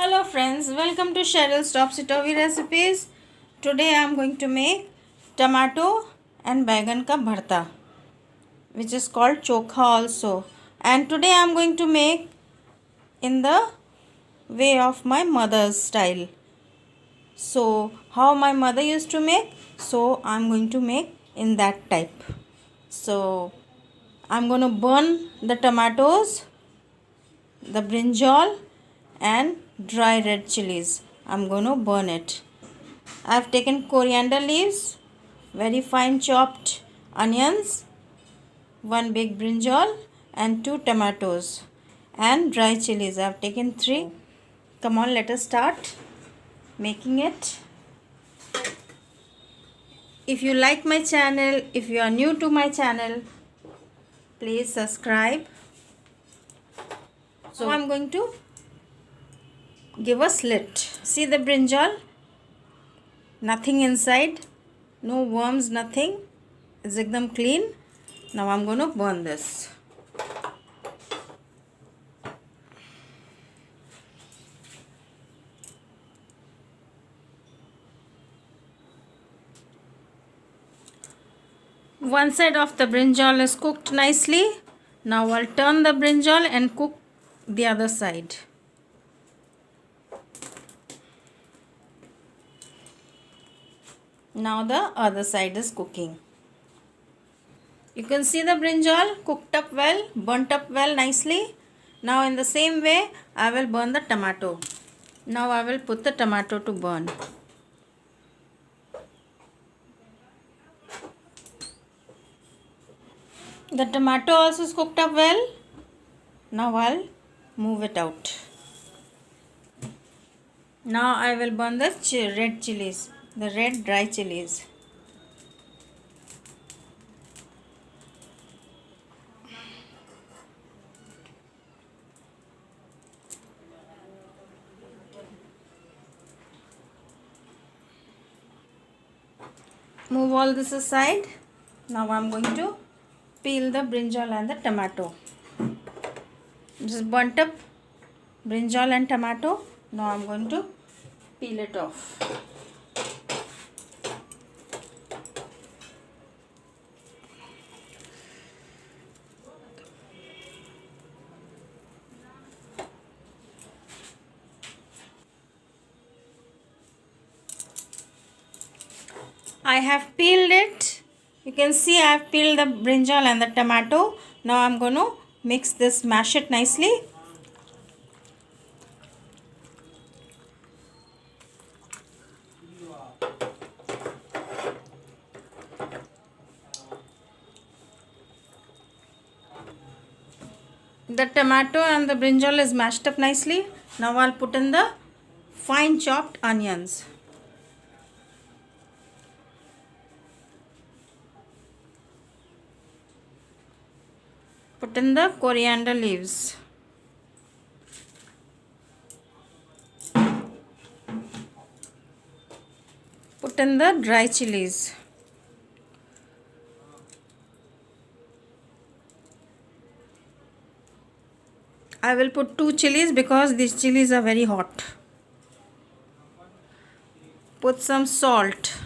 Hello friends, welcome to Cheryl's Topsy-Turvy Recipes. Today I am going to make tomato and baigan ka bharta, which is called chokha also. And today I am going to make in the way of my mother's style. So how my mother used to make, so I am going to make in that type. So I am going to burn the tomatoes, the brinjal and dry red chilies. I'm going to burn it. I've taken coriander leaves, very fine chopped onions, one big brinjal and 2 tomatoes and dry chilies. I've taken 3. Come on, let us start making it. If you like my channel, if you are new to my channel, please subscribe. So I'm going to give a slit. See the brinjal? Nothing inside, no worms, nothing. It's ekdam clean. Now I'm going to burn this. One side of the brinjal is cooked nicely. Now I'll turn the brinjal and cook the other side. Now the other side is cooking. You can see the brinjal cooked up well, burnt up well nicely. Now in the same way I will burn the tomato. Now I will put the tomato to burn. The tomato also is cooked up well. Now I'll move it out. Now I will burn the red chilies, the red dry chilies. Move all this aside. Now I'm going to peel the brinjal and the tomato. Just burnt up brinjal and tomato. Now I'm going to peel it off. I have peeled it. You can see I have peeled the brinjal and the tomato. Now I'm going to mix this, mash it nicely. The tomato and the brinjal is mashed up nicely. Now I'll put in the fine chopped onions. Put in the coriander leaves. Put in the dry chilies. I will put 2 chilies because these chilies are very hot. Put some salt.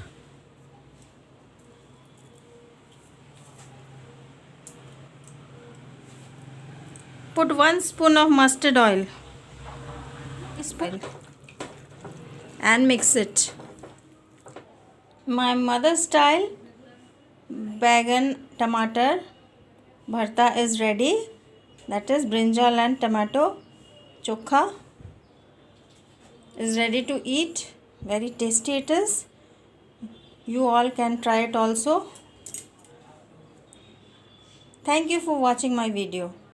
Put 1 spoon of mustard oil and mix it. My mother's style baigan tomato bharta is ready. That is brinjal and tomato chokha is ready to eat. Very tasty it is. You all can try it also. Thank you for watching my video.